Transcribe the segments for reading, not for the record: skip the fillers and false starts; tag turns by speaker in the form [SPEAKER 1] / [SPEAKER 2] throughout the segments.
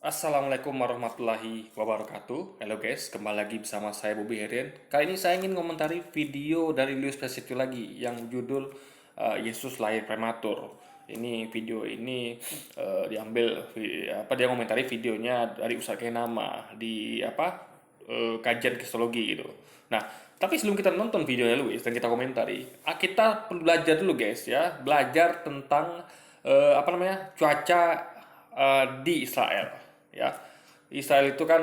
[SPEAKER 1] Assalamualaikum warahmatullahi wabarakatuh. Halo guys, kembali lagi bersama saya Bobby Herian. Kali ini saya ingin komentari video dari Luis Prasetyo lagi yang judul Yesus lahir prematur. Ini video ini diambil dia komentari videonya dari Ustadz Kenama di kajian kristologi gitu. Nah, tapi sebelum kita nonton videonya Luis dan kita komentari, kita perlu belajar dulu guys ya, belajar tentang cuaca di Israel ya. Israel itu kan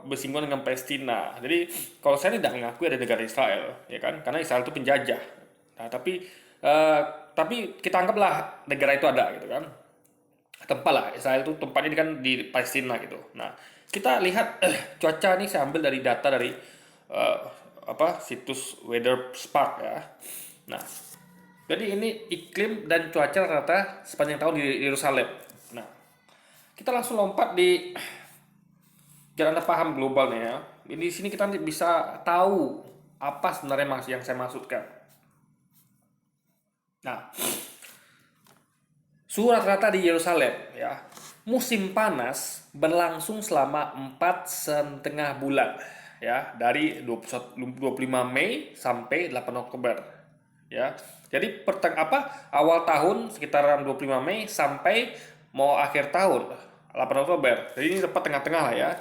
[SPEAKER 1] bersinggungan dengan Palestina. Jadi kalau saya tidak mengakui ada negara Israel, ya kan? Karena Israel itu penjajah. Nah, eh, tapi kita anggaplah negara itu ada gitu kan. Tempat lah Israel itu tempatnya ini kan di Palestina gitu. Nah, kita lihat cuaca ini saya ambil dari data dari eh, situs Weather Spark ya. Nah, jadi ini iklim dan cuaca rata-rata sepanjang tahun di Yerusalem. Nah, kita langsung lompat di biar Anda paham globalnya ya. Ini di sini kita nanti bisa tahu apa sebenarnya yang saya maksudkan. Nah, suhu rata-rata di Yerusalem ya. Musim panas berlangsung selama 4,5 bulan ya, dari 25 Mei sampai 8 Oktober ya. Jadi awal tahun sekitaran 25 Mei sampai mau akhir tahun 8 Oktober. Jadi ini tepat tengah-tengah lah ya.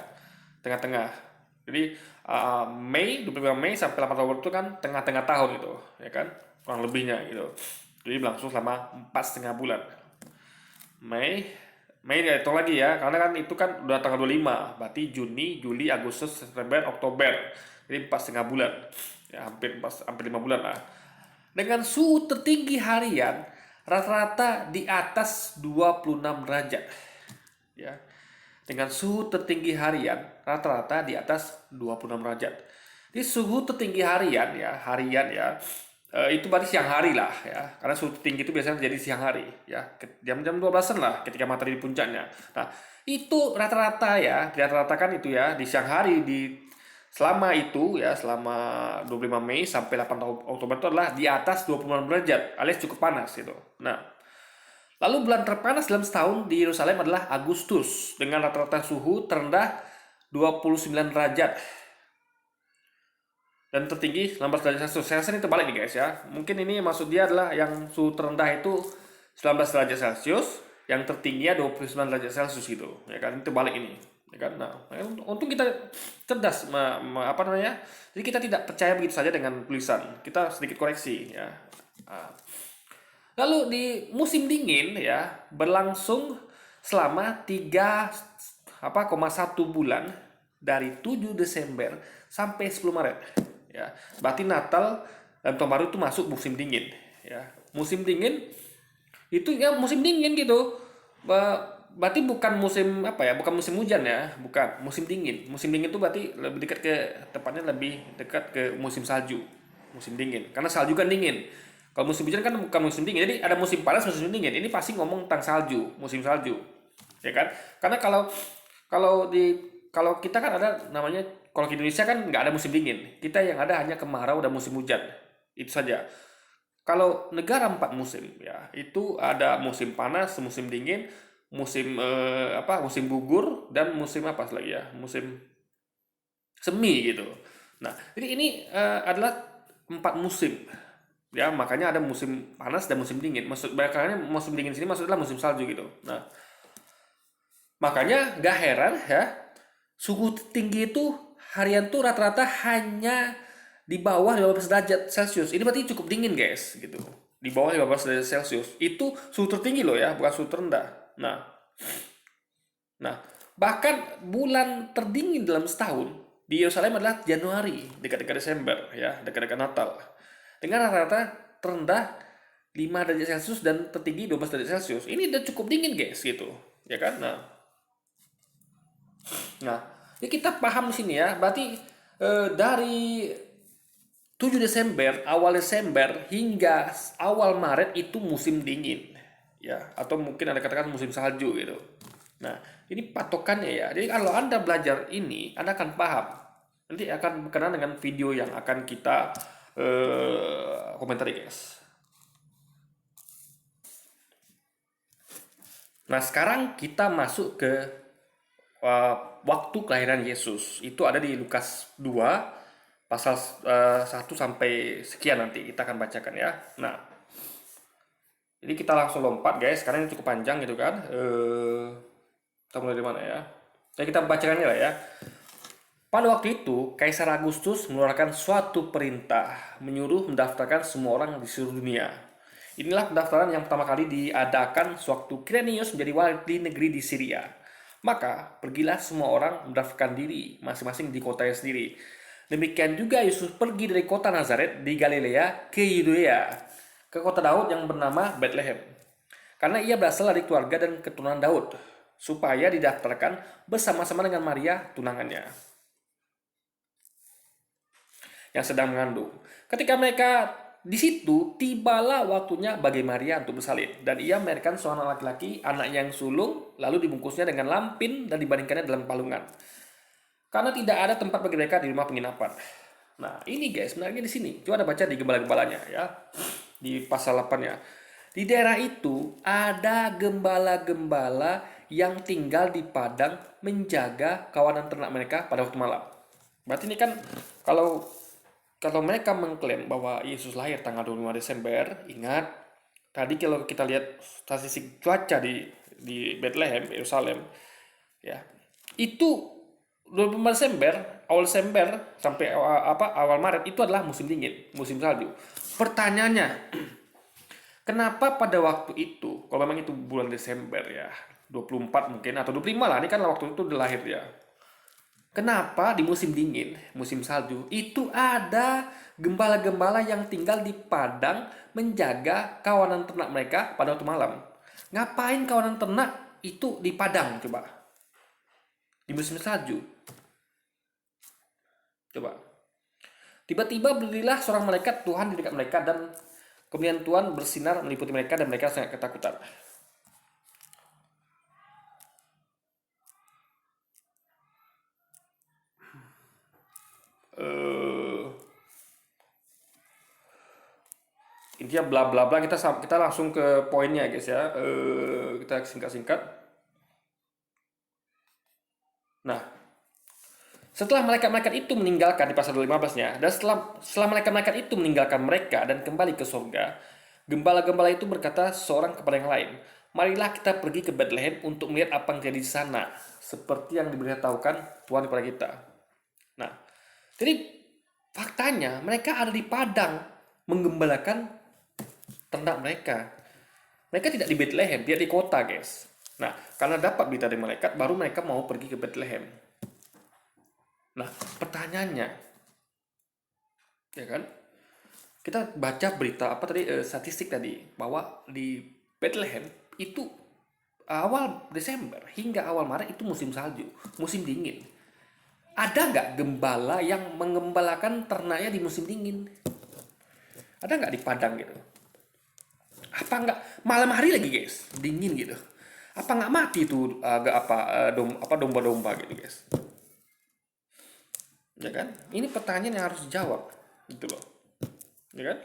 [SPEAKER 1] Tengah-tengah. Jadi 25 Mei sampai 8 Oktober itu kan tengah-tengah tahun itu, ya kan? Kurang lebihnya gitu. Jadi berlangsung selama 4,5 bulan. Mei Mei ya itu lagi ya, karena kan itu kan udah tanggal 25, berarti Juni, Juli, Agustus, September, Oktober. Jadi 4,5 bulan. Ya, hampir 5 bulan lah. Dengan suhu tertinggi harian rata-rata di atas 26 derajat. Ya. Dengan suhu tertinggi harian rata-rata di atas 26 derajat. Di suhu tertinggi harian ya, itu berarti siang hari lah ya. Karena suhu tinggi itu biasanya terjadi siang hari ya. Jam-jam 12-an lah ketika matahari di puncaknya. Nah, itu rata-rata ya, rata-rata kan itu ya di siang hari selama itu ya, selama 25 Mei sampai 8 Oktober itu adalah di atas 26 derajat alias cukup panas gitu. Nah, lalu bulan terpanas dalam setahun di Yerusalem adalah Agustus dengan rata-rata suhu terendah 29 derajat dan tertinggi 19 derajat Celcius. Saya rasa ini terbalik nih guys ya. Mungkin ini maksud dia adalah yang suhu terendah itu 19 derajat Celcius, yang tertingginya 29 derajat Celcius gitu. Ya kan, itu terbalik ini. Ya kan? Nah, untung kita cerdas apa namanya? Jadi kita tidak percaya begitu saja dengan tulisan. Kita sedikit koreksi ya. Nah, lalu di musim dingin ya berlangsung selama 3,1 bulan dari 7 Desember sampai 10 Maret. Ya, berarti Natal dan Tahun Baru itu masuk musim dingin. Ya, musim dingin itu ya musim dingin gitu. Berarti bukan musim bukan musim hujan ya, bukan musim dingin. Musim dingin itu berarti lebih dekat tepatnya lebih dekat ke musim salju, musim dingin. Karena salju kan dingin. Kalau musim hujan kan bukan musim dingin. Jadi ada musim panas, musim dingin. Ini pasti ngomong tentang salju, musim salju, ya kan? Karena kalau di kalau kita kan ada namanya, kalau di Indonesia kan nggak ada musim dingin. Kita yang ada hanya kemarau dan musim hujan. Itu saja. Kalau negara 4 musim ya, itu ada musim panas, musim dingin, musim gugur dan musim apa lagi ya? Musim semi gitu. Nah, jadi ini adalah 4 musim. Ya, makanya ada musim panas dan musim dingin. Makanya musim dingin sini maksudnya musim salju gitu. Nah, makanya gak heran ya, suhu tinggi itu harian tuh rata-rata hanya di bawah 15 derajat Celcius. Ini berarti cukup dingin, guys, gitu. Di bawah 15 derajat Celcius. Itu suhu tertinggi loh ya, bukan suhu terendah. Nah, bahkan bulan terdingin dalam setahun di Yerusalem adalah Januari, dekat-dekat Desember ya, dekat-dekat Natal. Dengan rata-rata terendah 5 derajat Celcius dan tertinggi 12 derajat Celcius. Ini udah cukup dingin, guys, gitu. Ya kan? Nah, ini kita paham di sini ya. Berarti dari 7 Desember, awal Desember hingga awal Maret itu musim dingin. Ya, atau mungkin ada katakan musim salju gitu. Nah, ini patokannya ya. Jadi kalau Anda belajar ini, Anda akan paham. Nanti akan berkenan dengan video yang akan kita komentari, guys. Nah, sekarang kita masuk ke waktu kelahiran Yesus. Itu ada di Lukas 2 pasal 1 sampai sekian, nanti kita akan bacakan ya. Nah, jadi kita langsung lompat guys, karena ini cukup panjang gitu kan. Kita mulai dari mana ya? Ya kita bacakannya lah ya. Pada waktu itu, Kaisar Agustus mengeluarkan suatu perintah menyuruh mendaftarkan semua orang di seluruh dunia. Inilah pendaftaran yang pertama kali diadakan sewaktu Quirinius menjadi wali negeri di Syria. Maka, pergilah semua orang mendaftarkan diri masing-masing di kotanya sendiri. Demikian juga Yesus pergi dari kota Nazaret di Galilea ke Yudea, ke kota Daud yang bernama Bethlehem. Karena ia berasal dari keluarga dan keturunan Daud, supaya didaftarkan bersama-sama dengan Maria, tunangannya, yang sedang mengandung. Ketika mereka di situ, tibalah waktunya bagi Maria untuk bersalin, dan ia melahirkan seorang laki-laki, anaknya yang sulung, lalu dibungkusnya dengan lampin dan dibaringkannya dalam palungan, karena tidak ada tempat bagi mereka di rumah penginapan. Nah, ini guys, sebenarnya di sini. Coba ada baca di gembala-gembalanya ya. Di pasal 8-nya. Di daerah itu ada gembala-gembala yang tinggal di padang menjaga kawanan ternak mereka pada waktu malam. Berarti ini kan kalau mereka mengklaim bahwa Yesus lahir tanggal 25 Desember, ingat tadi kalau kita lihat statistik cuaca di Bethlehem, Yerusalem, ya. Itu 25 Desember, awal Desember sampai awal Maret itu adalah musim dingin, musim salju. Pertanyaannya, kenapa pada waktu itu, kalau memang itu bulan Desember ya, 24 mungkin atau 25 lah, ini kan waktu itu udah lahir ya. Kenapa di musim dingin, musim salju, itu ada gembala-gembala yang tinggal di padang menjaga kawanan ternak mereka pada waktu malam? Ngapain kawanan ternak itu di padang coba? Di musim salju. Coba. Tiba-tiba berdirilah seorang malaikat Tuhan di dekat mereka, dan kemudian Tuhan bersinar meliputi mereka dan mereka sangat ketakutan. Intinya bla bla bla, kita langsung ke poinnya guys ya. Kita singkat-singkat. Nah, setelah malaikat-malaikat itu meninggalkan di pasal 15-nya, dan setelah malaikat-malaikat itu meninggalkan mereka dan kembali ke surga, gembala-gembala itu berkata seorang kepada yang lain, marilah kita pergi ke Bethlehem untuk melihat apa yang terjadi di sana, seperti yang diberitahukan Tuhan kepada kita. Nah, jadi faktanya mereka ada di padang menggembalakan ternak mereka. Mereka tidak di Bethlehem, dia di kota guys. Nah, karena dapat berita dari malaikat, baru mereka mau pergi ke Bethlehem. Nah, pertanyaannya, ya kan? Kita baca berita apa tadi, statistik tadi, bahwa di Bethlehem itu awal Desember hingga awal Maret itu musim salju, musim dingin. Ada nggak gembala yang mengembalakan ternaknya di musim dingin? Ada nggak di padang gitu? Apa nggak malam hari lagi guys, dingin gitu? Apa nggak mati tuh agak domba-domba gitu guys? Ya kan? Ini pertanyaan yang harus dijawab, gitu loh. Ya kan?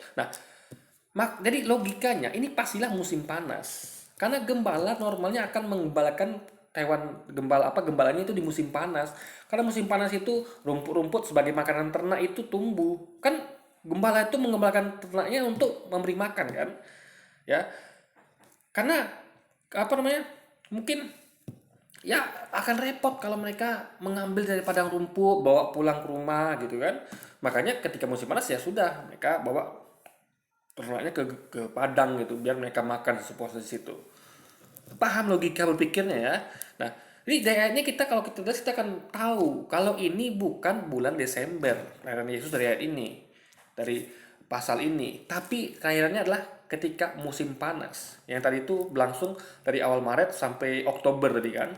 [SPEAKER 1] Nah, jadi logikanya ini pastilah musim panas. Karena gembala normalnya akan mengembalakan hewan gembalanya itu di musim panas. Karena musim panas itu rumput-rumput sebagai makanan ternak itu tumbuh. Kan gembala itu mengembalakan ternaknya untuk memberi makan kan? Ya. Karena apa namanya? Mungkin ya akan repot kalau mereka mengambil dari padang rumput bawa pulang ke rumah gitu kan. Makanya ketika musim panas ya sudah, mereka bawa ternaknya ke padang gitu biar mereka makan sepuasnya di situ. Paham logika berpikirnya ya. Nah, ini ayatnya kita kalau kita lihat kita akan tahu kalau ini bukan bulan Desember kelahiran Yesus dari ayat ini, dari pasal ini, tapi kelahirannya adalah ketika musim panas. Yang tadi itu berlangsung dari awal Maret sampai Oktober tadi kan.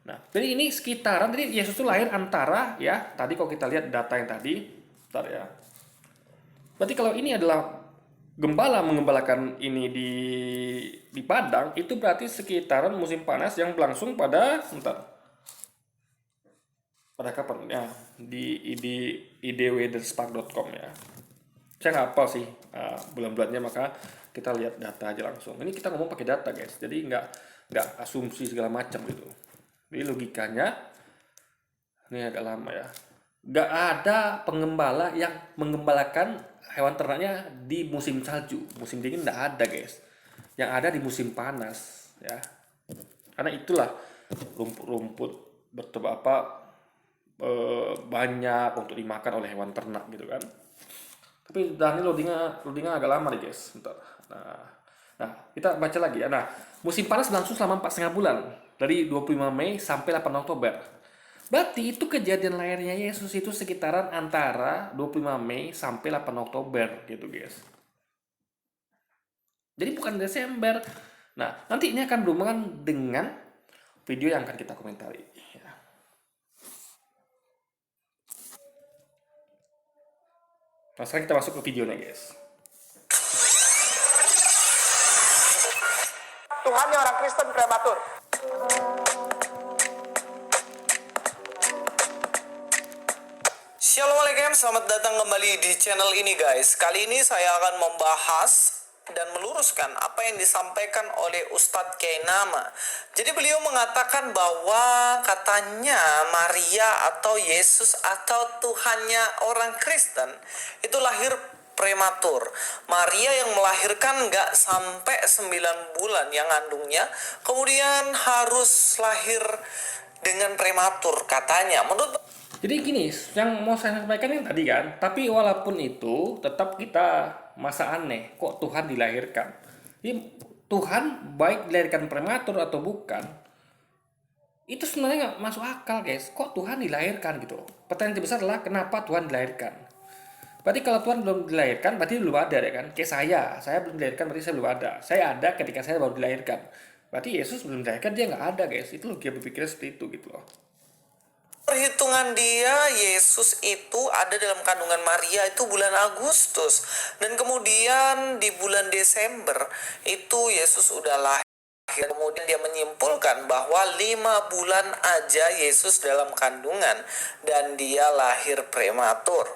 [SPEAKER 1] Nah, jadi ini sekitaran, jadi Yesus itu lahir antara ya, tadi kalau kita lihat data yang tadi, bentar ya. Berarti kalau ini adalah gembala mengembalakan ini di padang, itu berarti sekitaran musim panas yang berlangsung pada pada kapan ya, di idweatherspark.com ya. Saya nggak hafal sih bulan-bulannya, maka kita lihat data aja langsung. Ini kita ngomong pakai data guys, jadi nggak asumsi segala macam gitu. Jadi logikanya ini agak lama ya. Nggak ada pengembala yang mengembalakan hewan ternaknya di musim salju, musim dingin nggak ada guys. Yang ada di musim panas ya. Karena itulah rumput-rumput banyak untuk dimakan oleh hewan ternak gitu kan. Tapi ini loadingnya agak lama nih guys. Bentar. Nah, kita baca lagi ya. Nah, musim panas berlangsung selama 4,5 bulan dari 25 Mei sampai 8 Oktober. Berarti itu kejadian lahirnya Yesus itu sekitaran antara 25 Mei sampai 8 Oktober gitu guys. Jadi bukan Desember. Nah, nanti ini akan berhubungan dengan video yang akan kita komentari. Ya. Nah, sekarang kita masuk ke videonya guys.
[SPEAKER 2] Tuhannya orang Kristen prematur. Assalamualaikum, selamat datang kembali di channel ini guys. Kali ini saya akan membahas dan meluruskan apa yang disampaikan oleh Ustadz Kainama. Jadi beliau mengatakan bahwa katanya Maria atau Yesus atau Tuhannya orang Kristen itu lahir prematur. Maria yang melahirkan nggak sampai 9 bulan yang ngandungnya, kemudian harus lahir dengan prematur katanya. Menurut
[SPEAKER 1] Jadi gini, yang mau saya sampaikan yang tadi kan, tapi walaupun itu tetap kita masa aneh, kok Tuhan dilahirkan. Jadi Tuhan baik dilahirkan prematur atau bukan, itu sebenarnya nggak masuk akal guys. Kok Tuhan dilahirkan gitu? Pertanyaan terbesar adalah kenapa Tuhan dilahirkan? Berarti kalau Tuhan belum dilahirkan, berarti belum ada ya kan? Kayak saya belum dilahirkan, berarti saya belum ada. Saya ada ketika saya baru dilahirkan. Berarti Yesus belum dilahirkan, dia nggak ada guys. Itu logika berpikirnya seperti itu gitu loh.
[SPEAKER 2] perhitungan dia, Yesus itu ada dalam kandungan Maria itu bulan Agustus. Dan kemudian di bulan Desember itu Yesus udah lahir. Kemudian dia menyimpulkan bahwa 5 bulan aja Yesus dalam kandungan dan dia lahir prematur.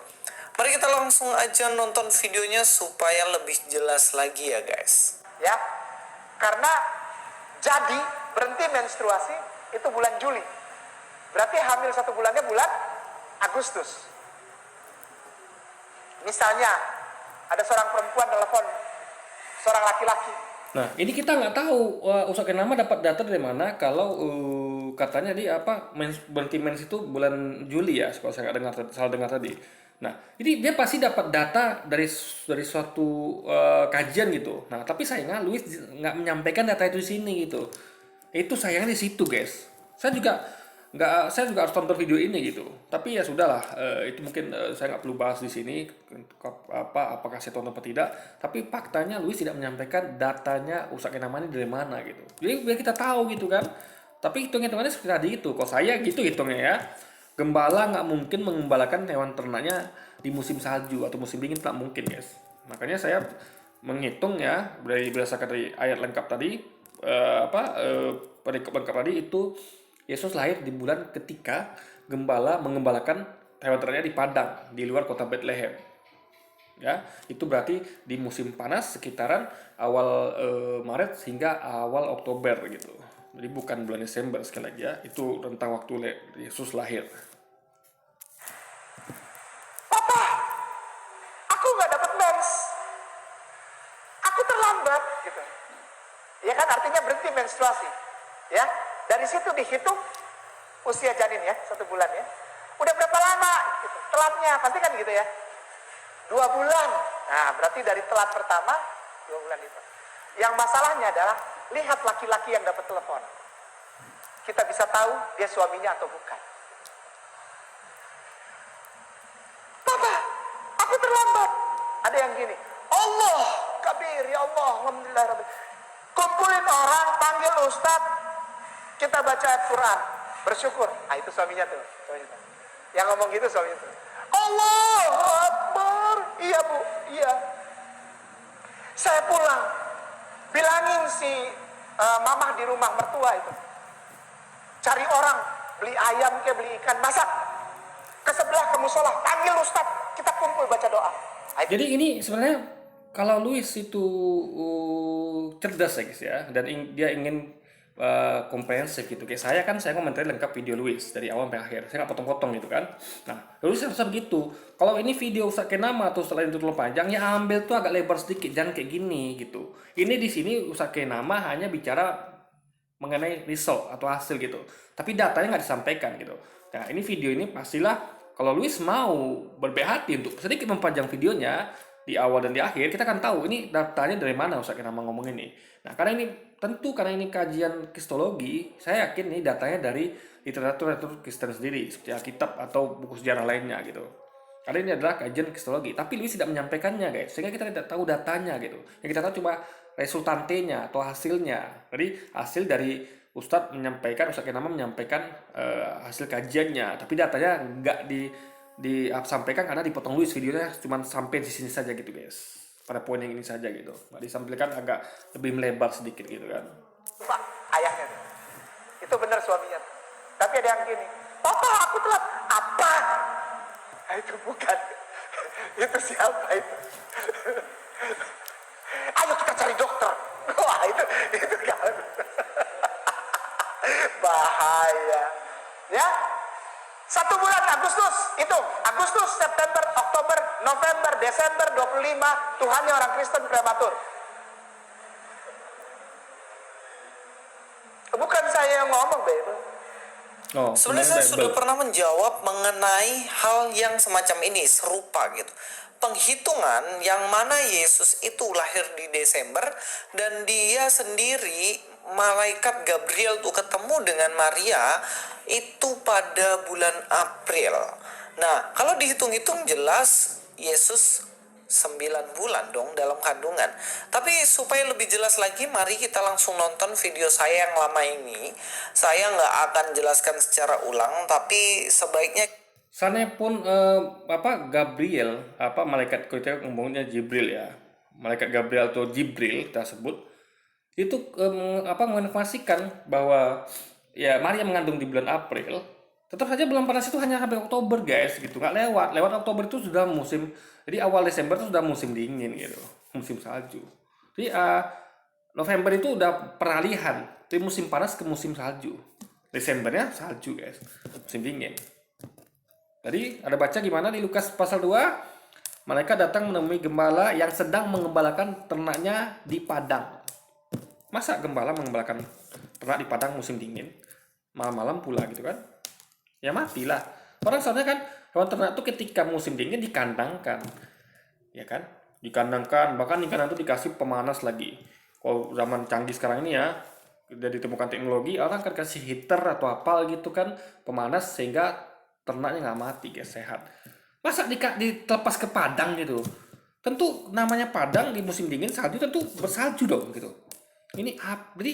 [SPEAKER 2] Mari kita langsung aja nonton videonya supaya lebih jelas lagi ya guys. Ya, karena jadi berhenti menstruasi itu bulan Juli. Berarti hamil 1 bulannya bulan Agustus. Misalnya ada seorang perempuan telepon seorang laki-laki.
[SPEAKER 1] Nah, ini kita nggak tahu Ustadz Kenama dapat data dari mana kalau katanya dia berhenti mens itu bulan Juli ya, kalau saya nggak salah dengar tadi. Nah, ini dia pasti dapat data dari suatu kajian gitu. Nah, tapi sayangnya Luis nggak menyampaikan data itu di sini gitu. Itu sayangnya di situ guys. Saya juga harus tonton video ini gitu. Tapi ya sudahlah, itu mungkin saya nggak perlu bahas di sini apakah saya tonton atau tidak. Tapi faktanya Luis tidak menyampaikan datanya Ustadz Kenama ini dari mana gitu. Jadi biar kita tahu gitu kan. Tapi hitung-hitungannya seperti tadi itu. Kalau saya gitu hitungnya ya. Gembala nggak mungkin mengembalakan hewan ternaknya di musim salju atau musim dingin, tak mungkin guys. Makanya saya menghitung ya berdasarkan dari ayat lengkap tadi, perikop lengkap tadi itu Yesus lahir di bulan ketika gembala mengembalakan hewan ternaknya di padang di luar kota Bethlehem. Ya, itu berarti di musim panas sekitaran awal Maret hingga awal Oktober gitu. Jadi bukan bulan Desember sekali lagi ya. Itu rentang waktu Yesus lahir.
[SPEAKER 2] Papa, aku nggak dapat mens. Aku terlambat gitu. Ya kan artinya berhenti menstruasi. Ya, dari situ dihitung usia janin ya, 1 bulan ya. Udah berapa lama gitu, telatnya, pasti kan gitu ya. 2 bulan. Nah, berarti dari telat pertama 2 bulan itu. Yang masalahnya adalah lihat laki-laki yang dapat telepon. Kita bisa tahu dia suaminya atau bukan. Papa, aku terlambat. Ada yang gini, Allah kabir, ya Allah, alhamdulillah. Kumpulin orang, panggil ustadz, kita baca ayat Quran, bersyukur. Ah, itu suaminya tuh. Yang ngomong gitu suaminya tuh. Allahu Akbar. Iya bu, iya. Saya pulang, bilangin si mamah di rumah mertua itu, cari orang, beli ayam ke beli ikan, masak. Ke sebelah ke musola, panggil ustadz, kita kumpul baca doa.
[SPEAKER 1] Jadi ini sebenarnya kalau Luis itu cerdas ya guys ya, dan dia ingin komprehensif gitu. Kayak saya kan, saya komentari lengkap video Luis dari awal sampai akhir. Saya nggak potong-potong gitu kan. Nah, Luis harusnya begitu. Kalau ini video Ustadz Kenama atau setelah itu terlalu panjang, ya ambil tuh agak lebar sedikit, jangan kayak gini gitu. Ini di sini Ustadz Kenama hanya bicara mengenai result atau hasil gitu. Tapi datanya nggak disampaikan gitu. Nah, ini video ini pastilah kalau Luis mau berbaik hati untuk sedikit mempanjang videonya di awal dan di akhir, kita akan tahu ini datanya dari mana Ustadz Kenama ngomong ini. Nah, karena ini tentu karena ini kajian kristologi, saya yakin ini datanya dari literatur Kristen sendiri, seperti Alkitab atau buku sejarah lainnya gitu. Karena ini adalah kajian kristologi, tapi Luis tidak menyampaikannya guys, sehingga kita tidak tahu datanya gitu. Yang kita tahu cuma resultantenya atau hasilnya. Jadi hasil dari Ustadz Kenama menyampaikan hasil kajiannya, tapi datanya nggak disampaikan karena dipotong Luis, videonya cuma sampai di sini saja gitu guys. Pada poin yang ini saja gitu, nggak disampaikan, agak lebih melebar sedikit gitu kan.
[SPEAKER 3] Pak, ayahnya tuh. Itu benar suaminya. Tapi ada yang gini, papa aku telat. Apa? Nah, itu bukan. Itu siapa itu? Ayo kita cari dokter. Wah itu kan. Bahaya. Ya. 1 bulan Agustus, itu Agustus, September, Oktober, November, Desember 25, Tuhannya orang Kristen prematur. Bukan saya yang ngomong, Beb.
[SPEAKER 1] Oh,
[SPEAKER 2] Sebenarnya saya sudah
[SPEAKER 1] Bible.
[SPEAKER 2] pernah menjawab mengenai hal yang semacam ini, serupa gitu. Penghitungan yang mana Yesus itu lahir di Desember dan dia sendiri, malaikat Gabriel tuh ketemu dengan Maria itu pada bulan April. Nah, kalau dihitung-hitung jelas Yesus 9 bulan dong dalam kandungan. Tapi supaya lebih jelas lagi, mari kita langsung nonton video saya yang lama ini. Saya nggak akan jelaskan secara ulang, tapi sebaiknya
[SPEAKER 1] Sana pun Gabriel, malaikat, kita ngomongnya Jibril ya, malaikat Gabriel atau Jibril kita sebut, itu menginformasikan bahwa ya Maria mengandung di bulan April. Tetap saja bulan panas itu hanya sampai Oktober guys gitu, nggak lewat Oktober itu sudah musim. Jadi awal Desember itu sudah musim dingin gitu, musim salju. Jadi November itu udah peralihan dari musim panas ke musim salju. Desembernya salju guys, musim dingin. Tadi ada baca gimana di Lukas pasal 2, malaikat datang menemui gembala yang sedang mengembalakan ternaknya di padang. Masa gembala mengembalakan ternak di padang musim dingin? Malam-malam pula gitu kan? Ya matilah. Orang soalnya kan hewan ternak itu ketika musim dingin dikandangkan. Ya kan? Dikandangkan, bahkan di kandang itu dikasih pemanas lagi. Kalau zaman canggih sekarang ini ya, udah ditemukan teknologi, orang kan kasih heater atau apa gitu kan, pemanas sehingga ternaknya nggak mati guys, sehat. Masa ditelepas ke padang gitu? Tentu namanya padang di musim dingin salju, tentu bersalju dong gitu. Ini jadi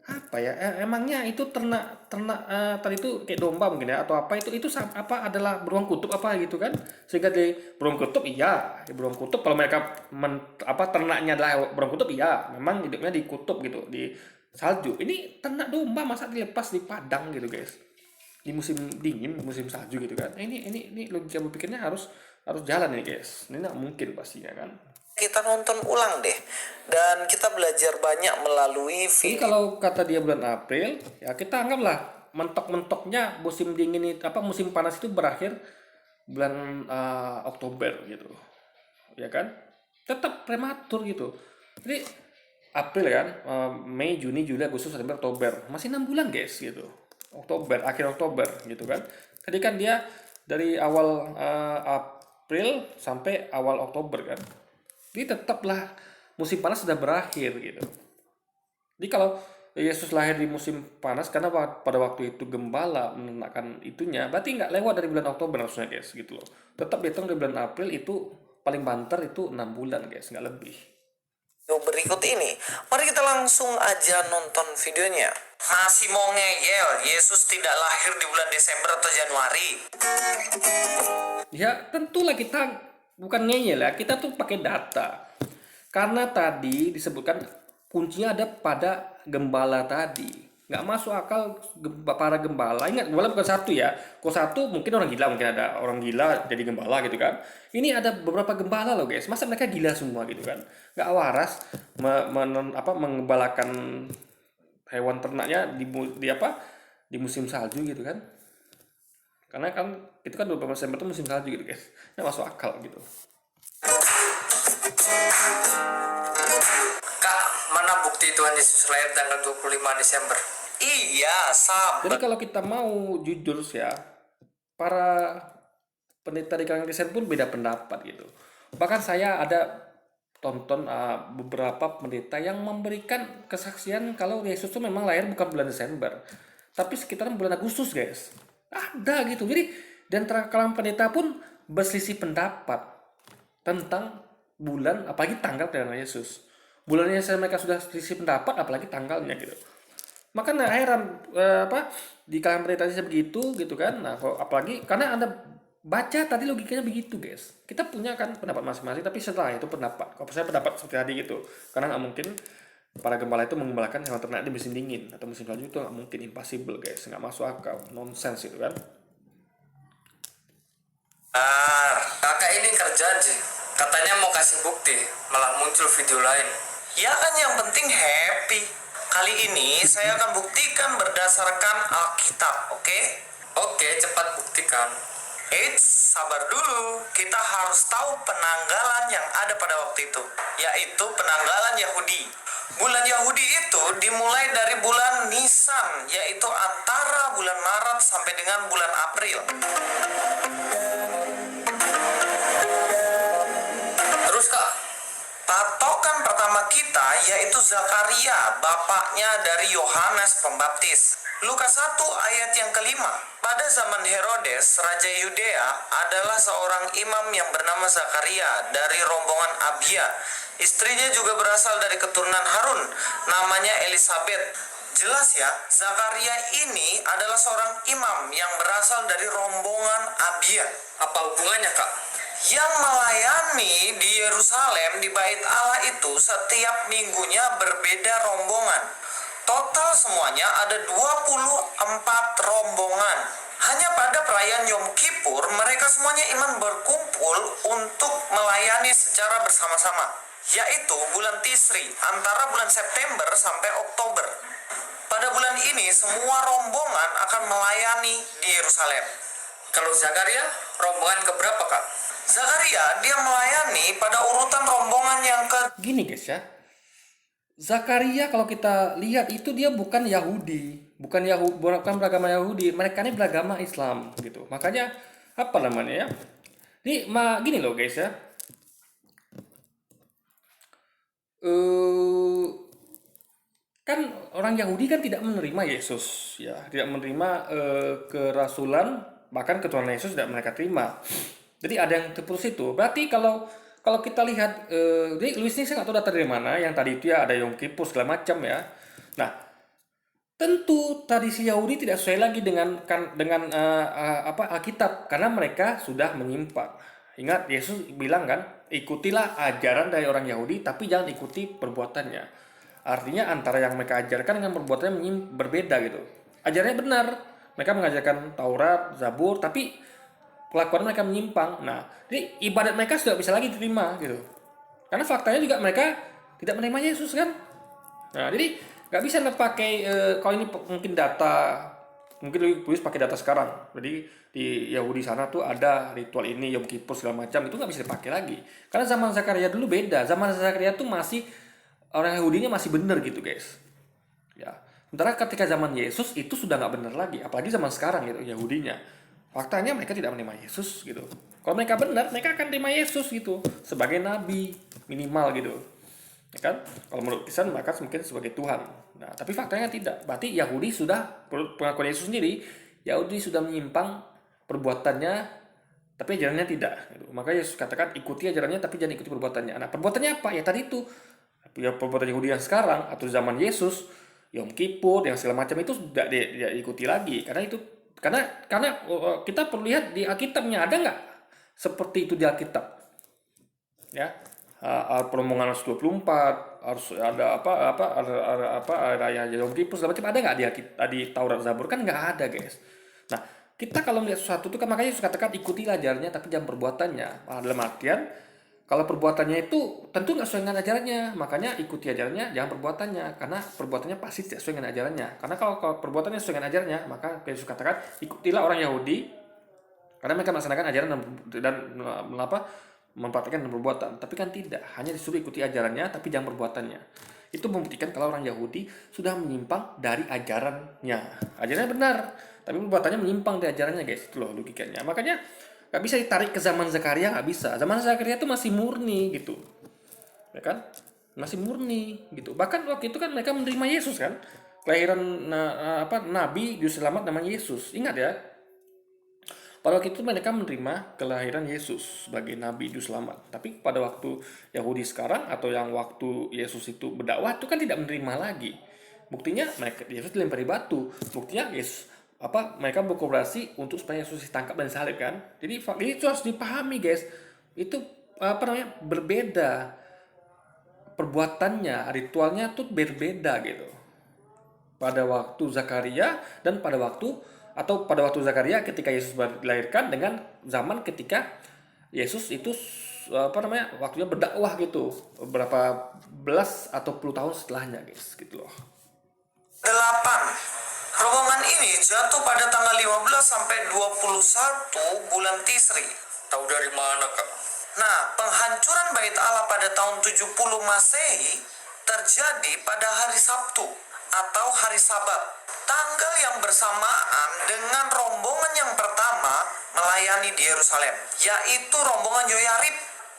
[SPEAKER 1] apa ya, emangnya itu ternak tadi itu kayak domba mungkin ya, atau apa itu apa adalah beruang kutub apa gitu kan, sehingga di beruang kutub iya di beruang kutub, kalau mereka ternaknya adalah beruang kutub iya memang hidupnya di kutub gitu, di salju. Ini ternak domba masa dilepas di padang gitu guys, di musim dingin, musim salju gitu kan. Ini logika berpikirnya harus jalan nih guys, ini nggak mungkin pastinya kan.
[SPEAKER 2] kita nonton ulang deh. Dan kita belajar banyak melalui
[SPEAKER 1] Jadi
[SPEAKER 2] video.
[SPEAKER 1] kalau kata dia bulan April, ya kita anggaplah mentok-mentoknya musim dingin itu, musim panas itu berakhir bulan Oktober gitu, ya kan? Tetap prematur gitu. Jadi April kan, Mei, Juni, Juli, Agustus, September, Oktober, masih 6 bulan guys gitu. Oktober, akhir Oktober gitu kan. Tadi kan dia dari awal April sampai awal Oktober kan. Jadi tetaplah musim panas sudah berakhir gitu. Jadi kalau Yesus lahir di musim panas karena pada waktu itu gembala menenakkan itunya, berarti nggak lewat dari bulan Oktober harusnya guys gitu loh. Tetap dihitung dari bulan April, itu paling banter itu 6 bulan guys, nggak lebih.
[SPEAKER 2] Berikut ini, mari kita langsung aja nonton videonya. Masih mau ngeyel, Yesus tidak lahir di bulan Desember atau Januari.
[SPEAKER 1] Ya tentulah kita bukan ngeyel ya, kita tuh pakai data. Karena tadi disebutkan kuncinya ada pada gembala tadi. Nggak masuk akal para gembala. Ingat, gembala bukan satu ya. Kalau satu mungkin orang gila, mungkin ada orang gila jadi gembala gitu kan. Ini ada beberapa gembala loh guys. Masa mereka gila semua gitu kan? Nggak waras mengembalakan hewan ternaknya di apa? Di musim salju gitu kan. Karena kan itu kan 25 Desember itu musim salju gitu guys. Nggak masuk akal gitu.
[SPEAKER 2] Kak, mana bukti Tuhan Yesus lahir tanggal 25 Desember? Iya,
[SPEAKER 1] Jadi
[SPEAKER 2] sabar.
[SPEAKER 1] kalau kita mau jujur ya, para pendeta di kalangan Kristen pun beda pendapat gitu. Bahkan saya ada tonton beberapa pendeta yang memberikan kesaksian kalau Yesus itu memang lahir bukan bulan Desember, tapi sekitaran bulan Agustus guys. Ada gitu. Jadi dan kalangan pendeta pun berselisih pendapat tentang bulan, apalagi tanggal kelahiran Yesus. Bulannya mereka sudah selisih pendapat, apalagi tanggalnya gitu. Makanya heran di kalangan pendeta begitu gitu kan. Nah, apalagi karena Anda baca tadi logikanya begitu, guys. Kita punya kan pendapat masing-masing, tapi setelah itu pendapat. Kalau saya pendapat seperti tadi gitu. Karena nggak mungkin para gembala itu mengembalakan hewan ternak di musim dingin atau musim salju, itu nggak mungkin, impossible guys, nggak masuk akal, nonsense itu kan.
[SPEAKER 2] Kakak ini kerja aja. Katanya mau kasih bukti, malah muncul video lain. Ya kan yang penting happy. Kali ini saya akan buktikan berdasarkan Alkitab, oke? Oke, cepat buktikan. Eits, sabar dulu. Kita harus tahu penanggalan yang ada pada waktu itu, yaitu penanggalan Yahudi. Bulan Yahudi itu dimulai dari bulan Nisan, yaitu antara bulan Maret sampai dengan bulan April. Terus Kak, patokan pertama kita yaitu Zakaria, bapaknya dari Yohanes Pembaptis. Lukas 1 ayat yang kelima. Pada zaman Herodes, Raja Yudea adalah seorang imam yang bernama Zakaria dari rombongan Abia. Istrinya juga berasal dari keturunan Harun, namanya Elisabet. Jelas ya, Zakaria ini adalah seorang imam yang berasal dari rombongan Abia. Apa hubungannya, Kak? Yang melayani di Yerusalem di Bait Allah itu setiap minggunya berbeda rombongan. Total semuanya ada 24 rombongan. Hanya pada perayaan Yom Kippur mereka semuanya iman berkumpul untuk melayani secara bersama-sama, yaitu bulan Tisri antara bulan September sampai Oktober. Pada bulan ini semua rombongan akan melayani di Yerusalem. Kalau Zakaria, rombongan keberapa, Kak? Zakaria dia melayani pada urutan rombongan yang ke...
[SPEAKER 1] Gini guys ya, Zakaria kalau kita lihat itu dia bukan Yahudi, bukan beragama Yahudi, mereka ini beragama Islam gitu. Makanya apa namanya ya? Gini loh guys ya. Kan orang Yahudi kan tidak menerima Yesus ya, tidak menerima kerasulan, bahkan ketuhanan Yesus tidak mereka terima. Jadi ada yang terputus itu. Berarti kalau kita lihat, jadi Luis ini saya nggak tahu data dari mana, yang tadi itu ya ada Yom Kippur segala macam ya. Nah, tentu tradisi Yahudi tidak sesuai lagi dengan Alkitab, karena mereka sudah menyimpang. Ingat Yesus bilang kan, ikutilah ajaran dari orang Yahudi, tapi jangan ikuti perbuatannya. Artinya antara yang mereka ajarkan dengan perbuatannya berbeda gitu. Ajarannya benar, mereka mengajarkan Taurat, Zabur, tapi kelakuan mereka menyimpang. Nah, jadi ibadat mereka sudah bisa lagi diterima gitu. Karena faktanya juga mereka tidak menerima Yesus kan. Nah, jadi nggak bisa pakai kalau ini mungkin data, mungkin tulis pakai data sekarang. Jadi di Yahudi sana tuh ada ritual ini, Yom Kippur segala macam, itu nggak bisa dipakai lagi. Karena zaman Zakaria dulu beda. Zaman Zakaria tuh masih orang Yahudinya masih benar gitu guys. Ya. Sementara ketika zaman Yesus itu sudah nggak benar lagi, apalagi zaman sekarang gitu Yahudinya. Faktanya mereka tidak menerima Yesus gitu. Kalau mereka benar, mereka akan terima Yesus gitu sebagai nabi minimal gitu. Ya kan? Kalau menurut Kristen maka mungkin sebagai Tuhan. Nah, tapi faktanya tidak. Berarti Yahudi sudah, pengakuan Yesus sendiri, Yahudi sudah menyimpang perbuatannya, tapi ajarannya tidak. Gitu. Maka Yesus katakan ikuti ajarannya, tapi jangan ikuti perbuatannya. Nah, perbuatannya apa? Ya tadi itu. Ya, perbuatan Yahudi yang sekarang atau zaman Yesus, Yom Kippur, yang segala macam itu tidak diikuti lagi. Karena kita perlu lihat di Alkitabnya, ada nggak seperti itu di Alkitab? Ya. Rombongan 24 harus ada raya Yom Kippur segala macam, ada nggak di Taurat Zabur? Kan nggak ada guys. Nah, kita kalau melihat sesuatu itu kan makanya Yesus katakan ikutilah ajarannya tapi jangan perbuatannya. Dalam artian Kalau perbuatannya itu tentu nggak sesuai dengan ajarannya, makanya ikuti ajarannya, jangan perbuatannya, karena perbuatannya pasti tidak sesuai dengan ajarannya. Karena kalau perbuatannya sesuai dengan ajarannya, maka Yesus katakan ikutilah orang Yahudi, karena mereka melaksanakan ajaran dan mempraktikkan dan perbuatan. Tapi kan tidak, hanya disuruh ikuti ajarannya, tapi jangan perbuatannya. Itu membuktikan kalau orang Yahudi sudah menyimpang dari ajarannya. Ajarannya benar, tapi perbuatannya menyimpang dari ajarannya, guys. Itu loh logikanya. Makanya nggak bisa ditarik ke zaman Zakaria, nggak bisa. Zaman Zakaria tuh masih murni gitu, ya kan? Masih murni gitu. Bahkan waktu itu kan mereka menerima Yesus kan, kelahiran Nabi Juru Selamat namanya Yesus. Ingat ya, pada waktu itu mereka menerima kelahiran Yesus sebagai Nabi Juru Selamat. Tapi pada waktu Yahudi sekarang atau yang waktu Yesus itu berdakwah itu kan tidak menerima lagi. Buktinya mereka Yesus dilempari batu. Buktinya Yesus mereka berkooperasi untuk supaya Yesus ditangkap dan disalib kan. Jadi itu harus dipahami, guys. Itu berbeda perbuatannya, ritualnya tuh berbeda gitu. Pada waktu Zakaria dan pada waktu Zakaria ketika Yesus dilahirkan dengan zaman ketika Yesus itu waktunya berdakwah gitu beberapa belas atau puluh tahun setelahnya, guys, gitu loh.
[SPEAKER 2] 8. Rombongan ini jatuh pada tanggal 15 sampai 21 bulan Tisri.
[SPEAKER 4] Tahu dari mana, Kak?
[SPEAKER 2] Nah, penghancuran bait Allah pada tahun 70 Masehi terjadi pada hari Sabtu atau hari Sabat, tanggal yang bersamaan dengan rombongan yang pertama melayani di Yerusalem, yaitu rombongan Yoyarib,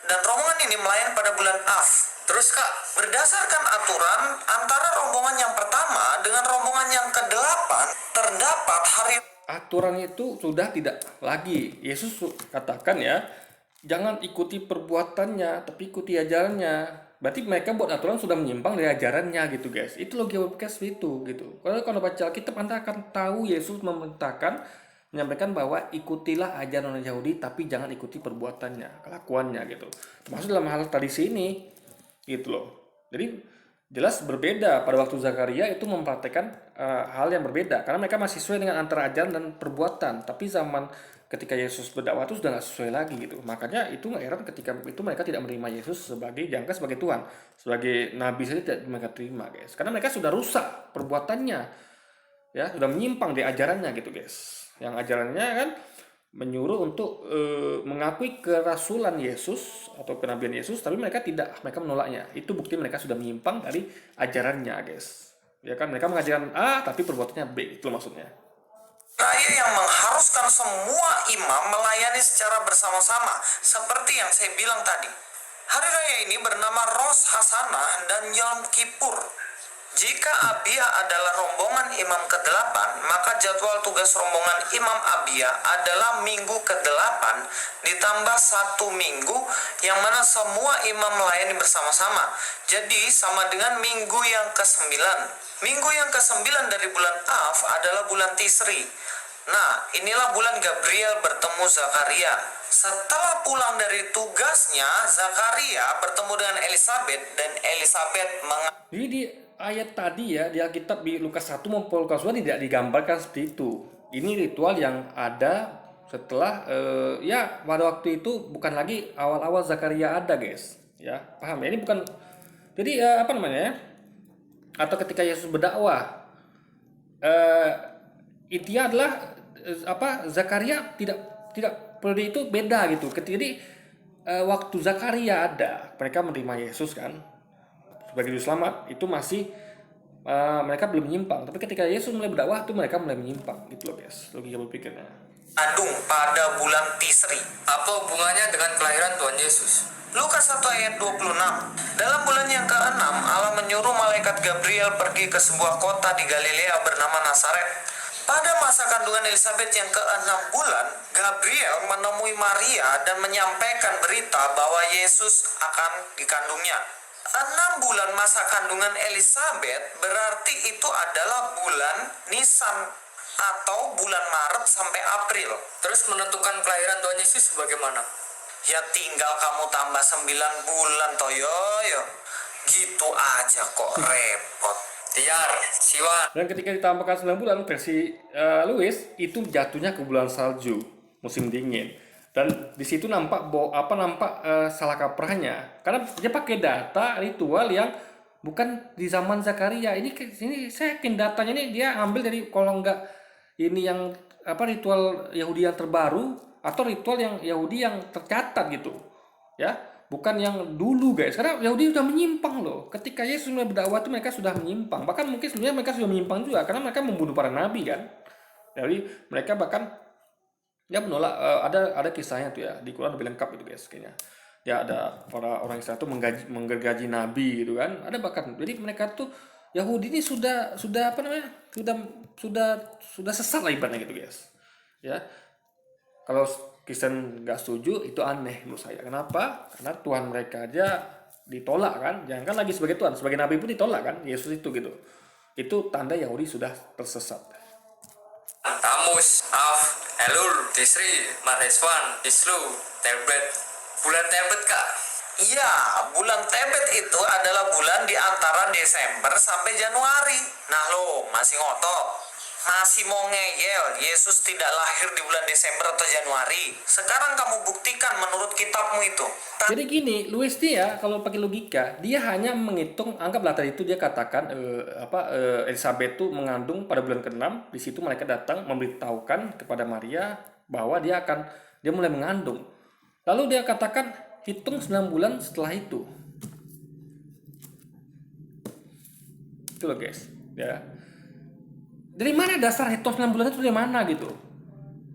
[SPEAKER 2] dan rombongan ini melayani pada bulan Av. Terus Kak, berdasarkan aturan antara rombongan yang pertama dengan rombongan yang ke-8 terdapat hari.
[SPEAKER 1] Aturan itu sudah tidak lagi. Yesus katakan ya, jangan ikuti perbuatannya, tapi ikuti ajarannya. Berarti mereka buat aturan sudah menyimpang dari ajarannya gitu, guys. Itu logika seperti itu gitu. Kalau baca Alkitab Anda akan tahu Yesus menyampaikan bahwa ikutilah ajaran orang Yahudi tapi jangan ikuti perbuatannya, kelakuannya gitu. Termasuk dalam hal tradisi ini gitu loh. Jadi jelas berbeda. Pada waktu Zakaria itu mempraktekkan hal yang berbeda karena mereka masih sesuai dengan antara ajaran dan perbuatan. Tapi zaman ketika Yesus berdakwah itu sudah nggak sesuai lagi gitu. Makanya itu nggak heran ketika itu mereka tidak menerima Yesus jangan sebagai Tuhan, sebagai Nabi saja tidak mereka terima, guys. Karena mereka sudah rusak perbuatannya, ya sudah menyimpang di ajarannya gitu, guys. Yang ajarannya kan menyuruh untuk mengakui kerasulan Yesus atau kenabian Yesus, tapi mereka menolaknya. Itu bukti mereka sudah menyimpang dari ajarannya, guys. Ya kan, mereka mengajarkan A tapi perbuatannya B, itu maksudnya.
[SPEAKER 2] Raya yang mengharuskan semua imam melayani secara bersama-sama, seperti yang saya bilang tadi. Hari raya ini bernama Rosh Hashanah dan Yom Kippur. Jika Abia adalah rombongan imam ke-8, maka jadwal tugas rombongan imam Abia adalah minggu ke-8 ditambah 1 minggu yang mana semua imam melayani bersama-sama. Jadi sama dengan minggu yang ke-9. Minggu yang ke-9 dari bulan Av adalah bulan Tisri. Nah, inilah bulan Gabriel bertemu Zakaria. Setelah pulang dari tugasnya, Zakaria bertemu dengan Elisabet dan Elisabet
[SPEAKER 1] Jadi di ayat tadi ya, di Alkitab di Lukas 1 maupun Lukas 2 tidak digambarkan seperti itu. Ini ritual yang ada setelah pada waktu itu bukan lagi awal-awal Zakaria ada, guys. Ya, paham ya? Ini bukan. Jadi atau ketika Yesus berdakwah. Intinya adalah Zakaria tidak periode itu beda gitu. Jadi waktu Zakaria ada, mereka menerima Yesus kan sebagai juru selamat, itu masih mereka belum menyimpang. Tapi ketika Yesus mulai berdakwah itu mereka mulai menyimpang gitu loh, guys. Logika berpikirnya.
[SPEAKER 2] Adung pada bulan Tisri.
[SPEAKER 4] Apa hubungannya dengan kelahiran Tuhan Yesus?
[SPEAKER 2] Lukas 1 ayat 26. Dalam bulan yang ke-6, Allah menyuruh malaikat Gabriel pergi ke sebuah kota di Galilea bernama Nazaret. Pada masa kandungan Elisabet yang ke-6 bulan, Gabriel menemui Maria dan menyampaikan berita bahwa Yesus akan dikandungnya. 6 bulan masa kandungan Elisabet berarti itu adalah bulan Nisan atau bulan Maret sampai April.
[SPEAKER 4] Terus menentukan kelahiran Tuhan Yesus bagaimana?
[SPEAKER 2] Ya tinggal kamu tambah 9 bulan toyo. Gitu aja kok repot.
[SPEAKER 4] Tiar, Siwan.
[SPEAKER 1] Dan ketika ditambahkan 9 bulan versi Louis itu jatuhnya ke bulan salju, musim dingin. Dan di situ nampak salah kaprahnya karena dia pakai data ritual yang bukan di zaman Zakaria. Ini saya yakin datanya ini dia ambil dari, kalau enggak ini yang ritual Yahudi yang terbaru atau ritual yang Yahudi yang tercatat gitu. Ya, bukan yang dulu guys. Karena Yahudi sudah menyimpang loh. Ketika Yesus mulai berdakwah itu mereka sudah menyimpang. Bahkan mungkin sebenarnya mereka sudah menyimpang juga karena mereka membunuh para nabi kan. Jadi mereka bahkan dia menolak, ada kisahnya tuh ya di Quran lebih lengkap itu guys kayaknya. Ya ada orang Israel tuh menggergaji nabi gitu kan. Ada bahkan jadi mereka tuh Yahudi ini sudah sudah sesat lah ibaratnya gitu guys. Ya. Kalau Kristen nggak setuju itu aneh menurut saya. Kenapa? Karena Tuhan mereka aja ditolak kan. Jangan kan lagi sebagai Tuhan, sebagai nabi pun ditolak kan. Yesus itu gitu. Itu tanda Yahudi sudah tersesat.
[SPEAKER 4] Tamus, Av, Elul, Tisri, Marheswan, Islu, Tebet. Bulan Tebet kak.
[SPEAKER 2] Iya, bulan Tebet itu adalah bulan di antara Desember sampai Januari. Nah lo, masih ngotot? Masih mau ngeyel, Yesus tidak lahir di bulan Desember atau Januari. Sekarang kamu buktikan menurut kitabmu itu.
[SPEAKER 1] Jadi gini, Louis dia kalau pakai logika, dia hanya menghitung, anggaplah tadi itu dia katakan Elizabeth itu mengandung pada bulan ke-6, di situ malaikat datang memberitahukan kepada Maria bahwa dia mulai mengandung. Lalu dia katakan hitung 9 bulan setelah itu. Itu loh guys, ya. Dari mana dasar hitung 9 bulan itu dari mana gitu?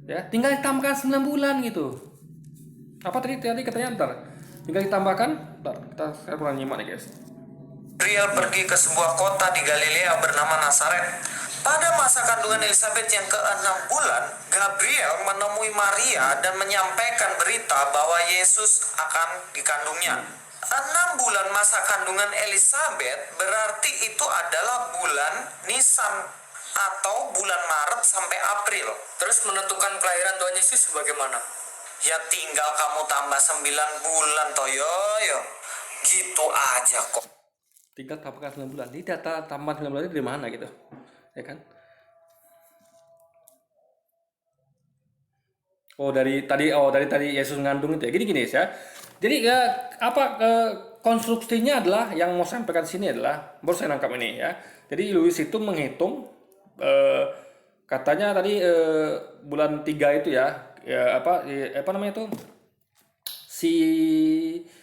[SPEAKER 1] Ya, tinggal ditambahkan 9 bulan gitu. Apa tadi katanya ntar? Tinggal ditambahkan, saya kurang nyimak nih guys.
[SPEAKER 2] Gabriel pergi ke sebuah kota di Galilea bernama Nazaret. Pada masa kandungan Elizabeth yang ke-6 bulan, Gabriel menemui Maria dan menyampaikan berita bahwa Yesus akan dikandungnya. 6 bulan masa kandungan Elizabeth berarti itu adalah bulan Nisan atau bulan Maret sampai April.
[SPEAKER 4] Terus menentukan kelahiran Tuhan Yesus bagaimana?
[SPEAKER 2] Ya tinggal kamu tambah 9 bulan toyo. Gitu aja kok.
[SPEAKER 1] Tinggal tambahkan 9 bulan. Ini data tambahan 9 bulan itu dari mana gitu? Ya kan? Dari tadi Yesus mengandung itu ya. Gini ya. Jadi konstruksinya adalah yang mau sampaikan sini adalah baru saya nangkap ini ya. Jadi Louis itu menghitung katanya tadi bulan 3 itu ya apa namanya itu si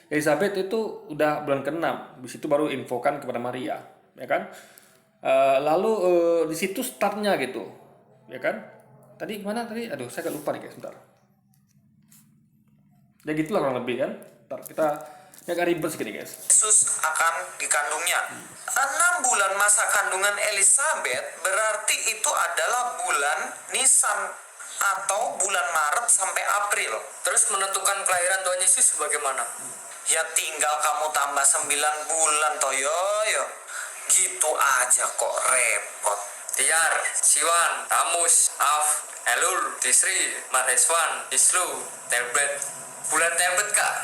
[SPEAKER 1] Elizabeth itu udah bulan ke-6, di situ baru infokan kepada Maria, ya kan? Lalu di situ startnya gitu, ya kan? Tadi mana tadi? Aduh, saya agak lupa nih guys, bentar. Ya gitulah kurang lebih kan. Bentar, kita agak ribet segini guys.
[SPEAKER 2] Yesus akan dikandungnya. 6 bulan masa kandungan Elizabeth berarti itu adalah bulan Nisan atau bulan Maret sampai April.
[SPEAKER 4] Terus menentukan kelahiran Tuhan Yesus bagaimana?
[SPEAKER 2] Ya tinggal kamu tambah 9 bulan toyo. Gitu aja kok repot.
[SPEAKER 4] Tiar, Siwan, Tamus, Av, Elul, Tisri, Marheswan, Islu, Tebet. Bulan Tebet kak.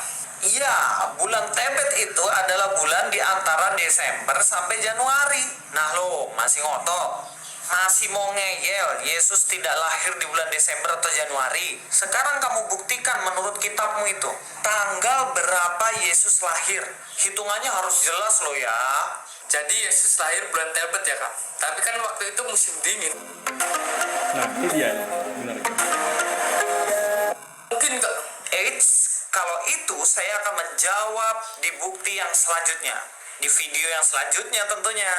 [SPEAKER 2] Iya, bulan Tebet itu adalah bulan di antara Desember sampai Januari. Nah lo, masih ngotot? Masih mau ngeyel, Yesus tidak lahir di bulan Desember atau Januari. Sekarang kamu buktikan menurut kitabmu itu. Tanggal berapa Yesus lahir? Hitungannya harus jelas lo ya.
[SPEAKER 4] Jadi Yesus lahir bulan Tebet ya kak? Tapi kan waktu itu musim dingin.
[SPEAKER 1] Nah, ini dia benar.
[SPEAKER 4] Mungkin kak.
[SPEAKER 2] Eits, kalau itu saya akan menjawab di bukti yang selanjutnya. Di video yang selanjutnya tentunya.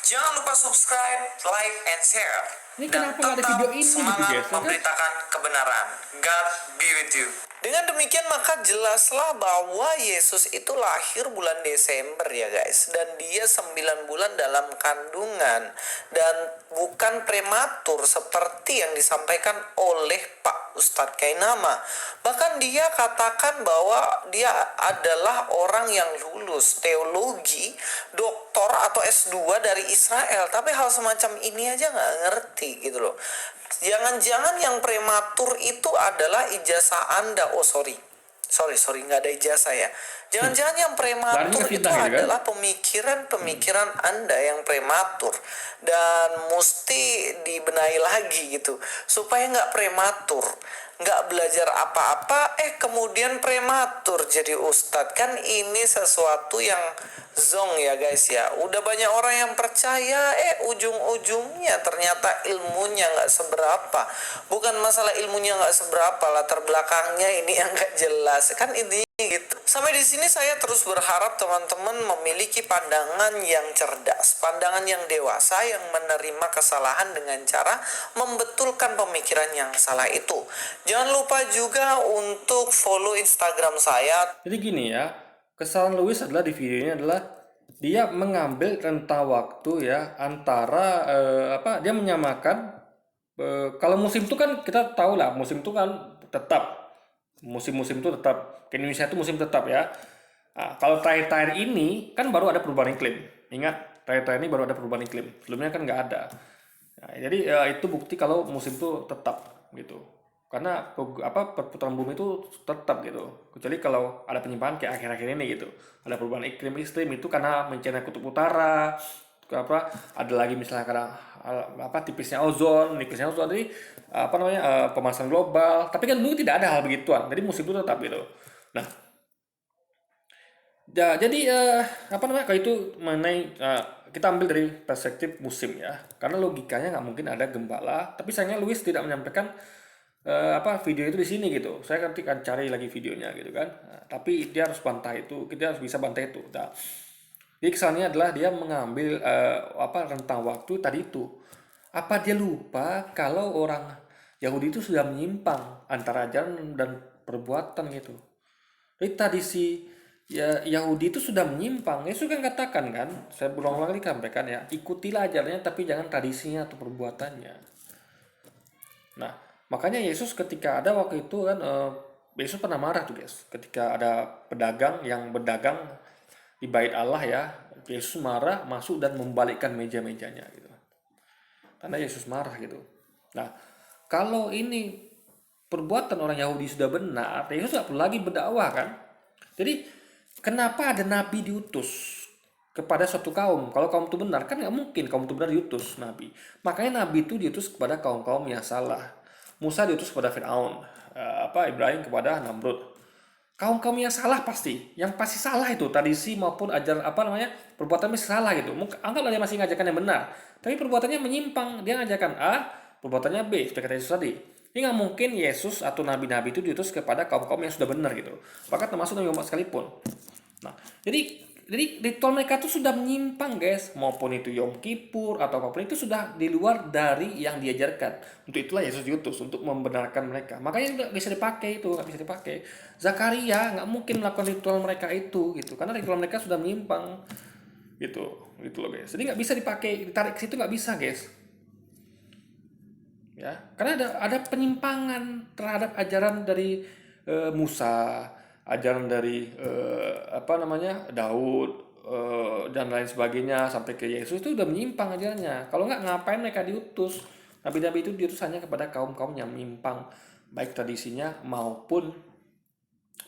[SPEAKER 2] Jangan lupa subscribe, like, and share.
[SPEAKER 1] Ini
[SPEAKER 2] Dan
[SPEAKER 1] kenapa nggak ada
[SPEAKER 2] tetap
[SPEAKER 1] video ini gitu,
[SPEAKER 2] semangat
[SPEAKER 1] guys?
[SPEAKER 2] memberitakan kebenaran. God be with you. Dengan demikian maka jelaslah bahwa Yesus itu lahir bulan Desember ya guys. Dan dia 9 bulan dalam kandungan. Dan bukan prematur seperti yang disampaikan oleh Pak Ustadz Kainama. Bahkan dia katakan bahwa dia adalah orang yang lulus teologi, doktor atau S2 dari Israel. Tapi hal semacam ini aja nggak ngerti gitu loh. Jangan-jangan yang prematur itu adalah ijazah Anda. Oh sorry, nggak ada ijazah ya. Jangan-jangan yang prematur
[SPEAKER 1] Larinya ke
[SPEAKER 2] itu
[SPEAKER 1] fitnah gitu kan.
[SPEAKER 2] adalah pemikiran-pemikiran Anda yang prematur dan mesti dibenahi lagi gitu supaya nggak prematur, nggak belajar apa-apa, kemudian prematur jadi ustadz. Kan ini sesuatu yang zong ya guys ya. Udah banyak orang yang percaya, ujung-ujungnya ternyata ilmunya nggak seberapa. Bukan masalah ilmunya nggak seberapa, latar belakangnya ini yang nggak jelas. Kan ini gitu. Sampai di sini saya terus berharap teman-teman memiliki pandangan yang cerdas, pandangan yang dewasa, yang menerima kesalahan dengan cara membetulkan pemikiran yang salah itu. Jangan lupa juga untuk follow Instagram saya.
[SPEAKER 1] Jadi gini ya, kesalahan Lewis adalah di video ini adalah dia mengambil rentang waktu ya antara dia menyamakan kalau musim itu kan kita tahu lah, musim itu kan tetap musim-musim itu tetap, ke Indonesia itu musim tetap ya. Nah, kalau terakhir-terakhir ini kan baru ada perubahan iklim. Ingat, terakhir-terakhir ini baru ada perubahan iklim. Sebelumnya kan nggak ada. Nah, jadi itu bukti kalau musim itu tetap gitu. Karena perputaran bumi itu tetap gitu. Kecuali kalau ada penyimpangan kayak akhir-akhir ini gitu. Ada perubahan iklim ekstrim itu karena bencana kutub utara, ada lagi misalnya karena nipisnya ozon jadi pemanasan global. Tapi kan dulu tidak ada hal begituan, jadi musim itu tetap gitu. Nah, jadi kalau itu mengenai kita ambil dari perspektif musim ya, karena logikanya nggak mungkin ada gembala. Tapi sayangnya Louis tidak menyampaikan video itu di sini gitu. Saya nanti akan cari lagi videonya gitu kan. Nah, tapi dia harus bantah itu, kita harus bisa bantah itu. Nah, jadi kesannya adalah dia mengambil rentang waktu tadi itu. Apa dia lupa kalau orang Yahudi itu sudah menyimpang antara ajaran dan perbuatan gitu. Jadi tradisi Yahudi itu sudah menyimpang. Yesus kan katakan kan, saya berulang-ulang kali sampaikan ya, ikutilah ajarannya tapi jangan tradisinya atau perbuatannya. Nah, makanya Yesus ketika ada waktu itu kan, Yesus pernah marah tuh guys, ketika ada pedagang yang berdagang di bait Allah ya, Yesus marah masuk dan membalikkan meja-mejanya gitu. Karena Yesus marah gitu. Nah, kalau ini perbuatan orang Yahudi sudah benar, Yesus nggak perlu lagi berdakwah kan. Jadi kenapa ada nabi diutus kepada suatu kaum? Kalau kaum itu benar, kan nggak mungkin kaum itu benar diutus nabi. Makanya nabi itu diutus kepada kaum-kaum yang salah. Musa diutus kepada Firaun, Ibrahim kepada Namrud. Kaum-kaum yang salah yang pasti salah itu tradisi maupun perbuatannya salah gitu. Anggaplah dia masih ngajarkan yang benar, tapi perbuatannya menyimpang. Dia ngajarkan A, perbuatannya B, seperti kata Yesus tadi. Ini nggak mungkin Yesus atau nabi-nabi itu diutus kepada kaum-kaum yang sudah benar gitu. Bahkan termasuk Nabi Muhammad sekalipun. Nah, jadi ritual mereka itu sudah menyimpang guys, maupun itu Yom Kippur atau apapun itu sudah di luar dari yang diajarkan. Untuk itulah Yesus diutus untuk membenarkan mereka. Makanya nggak bisa dipakai itu, nggak bisa dipakai. Zakaria nggak mungkin melakukan ritual mereka itu gitu, karena ritual mereka sudah menyimpang gitu loh guys. Jadi nggak bisa dipakai, ditarik ke situ nggak bisa guys. Ya, karena ada penyimpangan terhadap ajaran dari Musa, ajaran dari Daud dan lain sebagainya sampai ke Yesus itu udah menyimpang ajarannya. Kalau nggak ngapain mereka diutus? Nabi-nabi itu diutus hanya kepada kaum-kaum yang menyimpang baik tradisinya maupun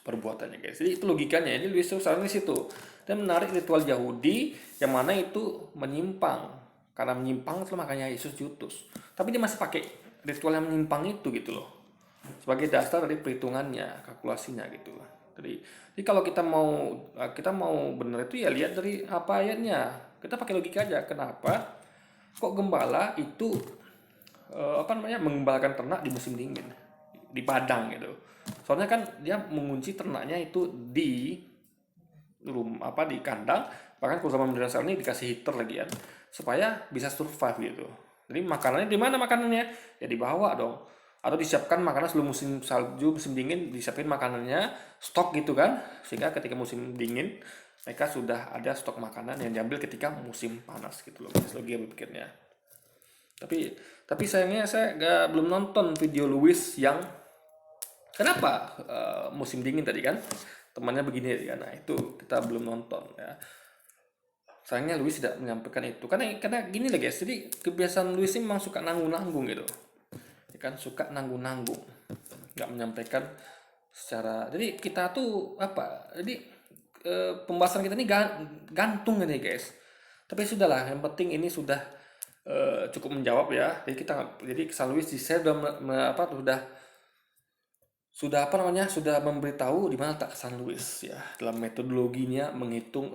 [SPEAKER 1] perbuatannya guys. Jadi itu logikanya. Jadi Yesus salah di situ. Dan menarik ritual Yahudi yang mana itu menyimpang. Karena menyimpang itu makanya Yesus diutus. Tapi dia masih pakai ritual yang menyimpang itu gitu loh, sebagai dasar dari perhitungannya, kalkulasinya gitu. Jadi kalau kita mau benar itu ya lihat dari apa ayatnya. Kita pakai logika aja. Kenapa kok gembala itu menggembalakan ternak di musim dingin di padang gitu? Soalnya kan dia mengunci ternaknya itu di di kandang, bahkan kalau zaman modern sekarang ini dikasih heater lagi kan, supaya bisa survive gitu. Jadi makanannya di mana makanannya? Ya dibawa dong. Atau disiapkan makanan sebelum musim salju, musim dingin, disiapin makanannya, stok gitu kan. Sehingga ketika musim dingin, mereka sudah ada stok makanan yang diambil ketika musim panas gitu loh. Logika berpikirnya. Tapi sayangnya saya belum nonton video Louis yang kenapa musim dingin tadi kan. Temannya begini ya. Nah itu kita belum nonton ya. Sayangnya Louis tidak menyampaikan itu karena gini lah guys. Jadi kebiasaan Louis ini memang suka nanggung-nanggung gitu. Ya kan suka nanggung-nanggung. Nggak menyampaikan secara. Jadi kita tuh jadi pembahasan kita ini gantung ini guys. Tapi sudahlah, yang penting ini sudah cukup menjawab ya. Jadi San Luis di saya sudah memberitahu di mana letak San Luis ya dalam metodologinya menghitung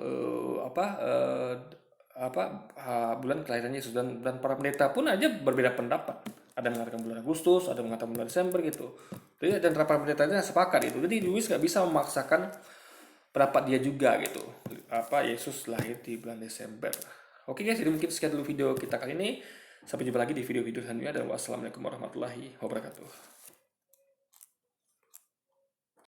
[SPEAKER 1] bulan kelahiran Yesus, dan para pendeta pun aja berbeda pendapat. Ada yang mengatakan bulan Agustus, ada yang mengatakan bulan Desember gitu. Jadi, dan para pendetanya sepakat itu. Jadi Luis nggak bisa memaksakan pendapat dia juga gitu. Yesus lahir di bulan Desember. Oke guys, jadi mungkin sekian dulu video kita kali ini. Sampai jumpa lagi di video-video selanjutnya, dan wassalamualaikum warahmatullahi wabarakatuh.